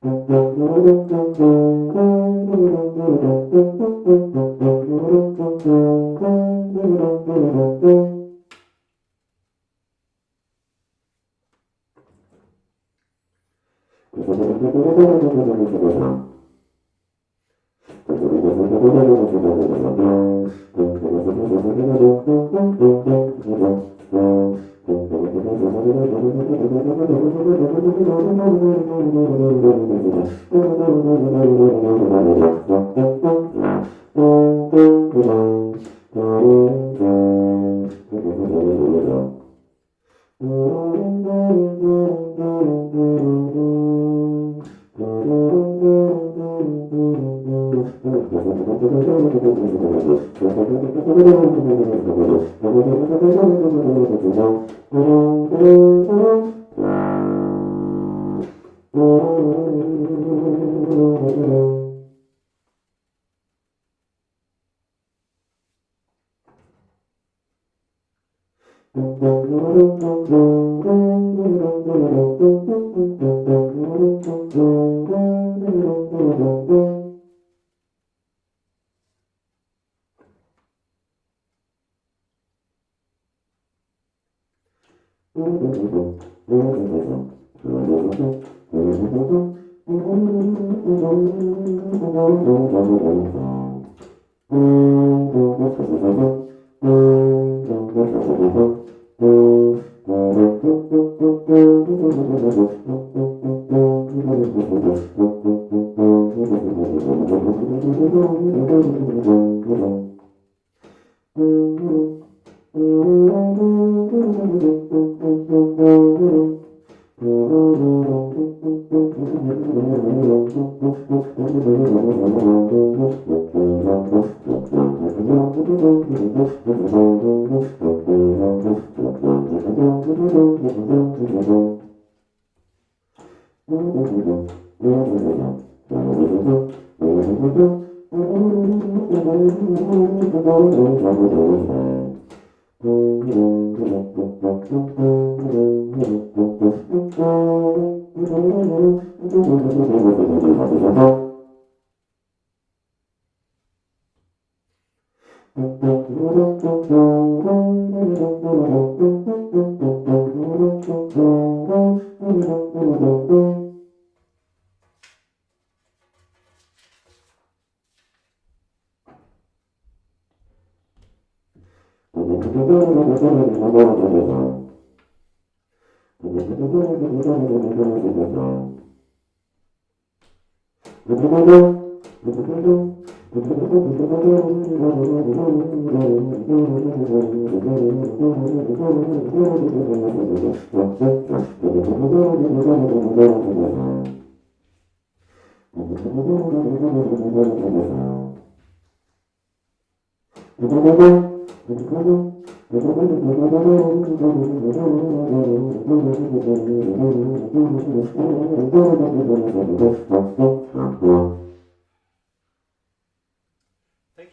Thank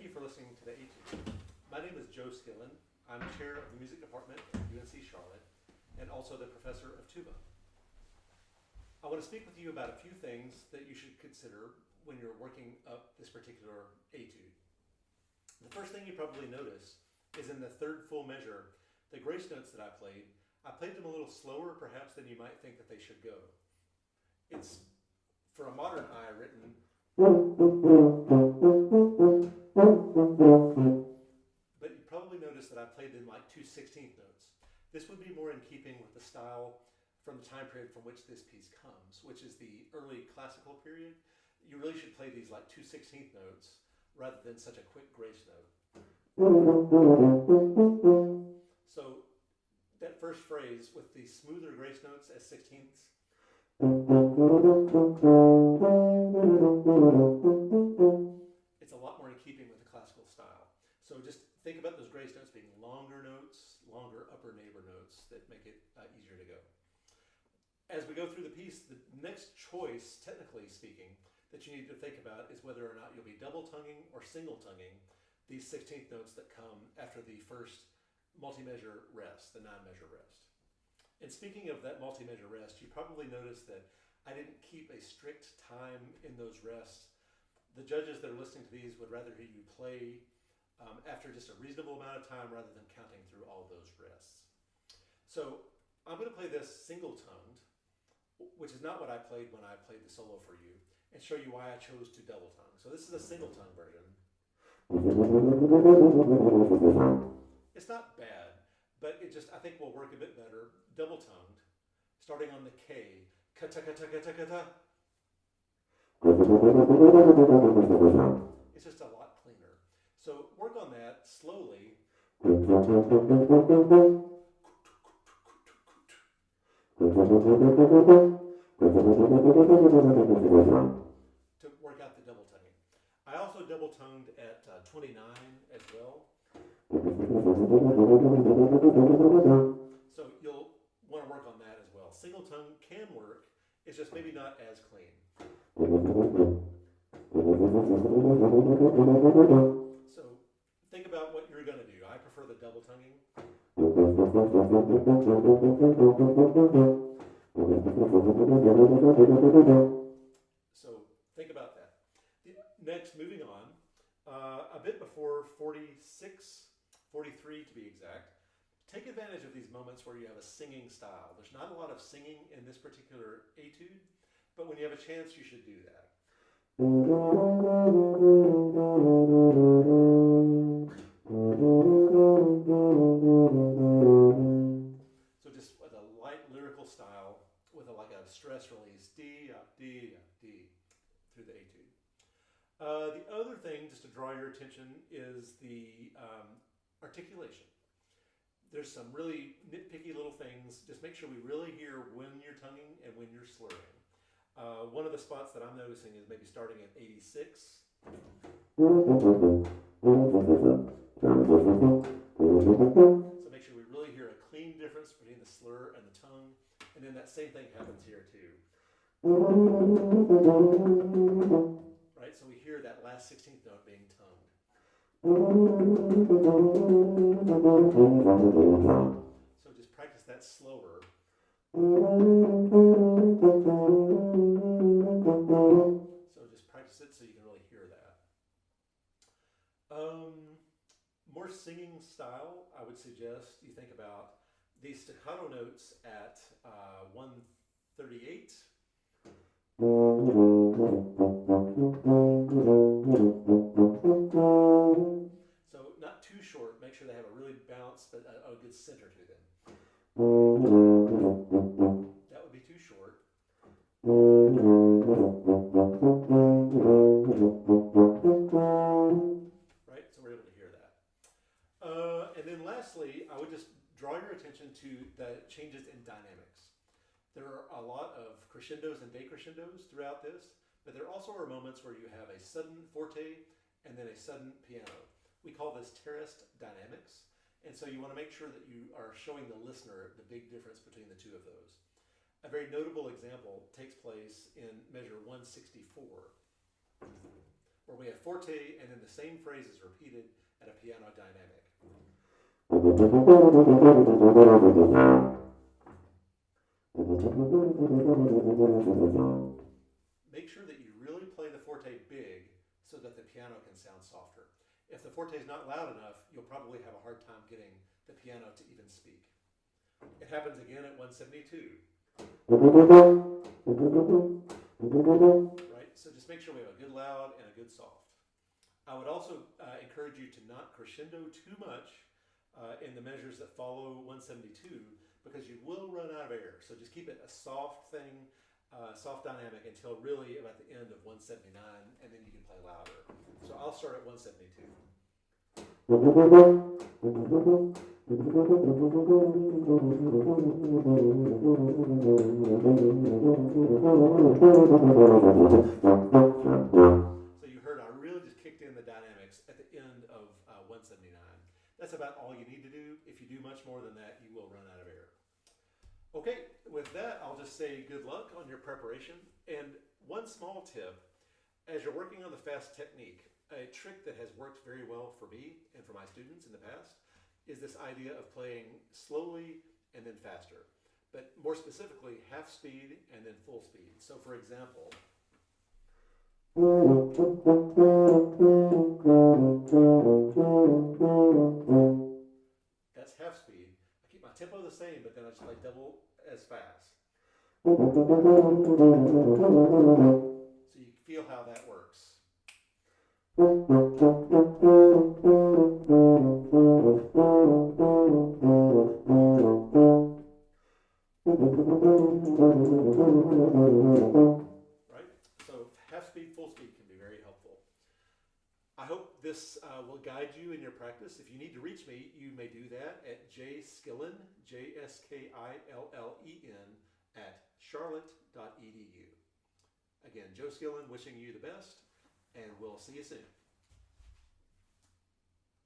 you for listening to the Etude. My name is Joe Skillen. I'm chair of the music department at UNC Charlotte and also the professor of tuba. I want to speak with you about a few things that you should consider when you're working up this particular etude. The first thing you probably notice is in the third full measure, the grace notes that I played them a little slower perhaps than you might think that they should go. It's, for a modern eye, written but you probably noticed that I played them like 2/16 notes. This would be more in keeping with the style from the time period from which this piece comes, which is the early classical period. You really should play these like 2/16 notes rather than such a quick grace note. So that first phrase with the smoother grace notes as 16ths, it's a lot more in keeping with the classical style. So just think about those grace notes being longer notes, longer upper neighbor notes that make it easier to go. As we go through the piece, the next choice, technically speaking, that you need to think about is whether or not you'll be double tonguing or single tonguing these 16th notes that come after the first multi-measure rest, the 9-measure rest. And speaking of that multi-measure rest, you probably noticed that I didn't keep a strict time in those rests. The judges that are listening to these would rather hear you play after just a reasonable amount of time rather than counting through all those rests. So I'm going to play this single-toned, which is not what I played when I played the solo for you, and show you why I chose to double-tongue. So this is a single-tongue version. It's not bad, but it just, I think, will work a bit better. Double-tongued, starting on the K. Ka-ta-ka-ta-ka-ta-ka-ta. It's just a lot cleaner. So work on that slowly. To work out the double tonguing. I also double tongued at 29 as well. So you'll want to work on that as well. Single tongue can work, it's just maybe not as clean. So think about what you're going to do. I prefer the double tonguing. So think about that. Next, moving on, a bit before 46, 43 to be exact, take advantage of these moments where you have a singing style. There's not a lot of singing in this particular etude, but when you have a chance, you should do that. So just with a light lyrical style with like a stress release, D, D, D through the etude. The other thing, just to draw your attention, is the articulation. There's some really nitpicky little things. Just make sure we really hear when you're tonguing and when you're slurring. One of the spots that I'm noticing is maybe starting at 86. So make sure we really hear a clean difference between the slur and the tongue. And then that same thing happens here too. Right, so we hear that last 16th note being tongued. So just practice that slower. So just practice it so you can really hear that. More singing style, I would suggest you think about these staccato notes at 138. So not too short, make sure they have a really balanced but a good center to them. That would be too short. Right, so we're able to hear that. And then lastly, I would just draw your attention to the changes in dynamics. There are a lot of crescendos and decrescendos throughout this, but there also are moments where you have a sudden forte and then a sudden piano. We call this terraced dynamics, and so you want to make sure that you are showing the listener the big difference between the two of those. A very notable example takes place in measure 164, where we have forte and then the same phrase is repeated at a piano dynamic. Make sure that you really play the forte big so that the piano can sound softer. If the forte is not loud enough, you'll probably have a hard time getting the piano to even speak. It happens again at 172. Right, so just make sure we have a good loud and a good soft. I would also encourage you to not crescendo too much in the measures that follow 172 because you will run out of air. So just keep it a soft thing, soft dynamic until really about the end of 179, and then you can play louder. So I'll start at 172. So you heard I really just kicked in the dynamics at the end of 179. That's about all you need to do. If you do much more than that, you will run out of air. Okay, with that, I'll just say good luck on your preparation. And one small tip, as you're working on the fast technique, a trick that has worked very well for me and for my students in the past is this idea of playing slowly and then faster. but more specifically, half speed and then full speed. So for example, that's half speed. I keep my tempo the same, but then I just play double as fast. So you feel how that works. Right? So half speed, full speed can be very helpful. I hope this will guide you in your practice. If you need to reach me, you may do that at jskillen, JSKILLEN, at charlotte.edu. Again, Joe Skillen wishing you the best, and we'll see you soon.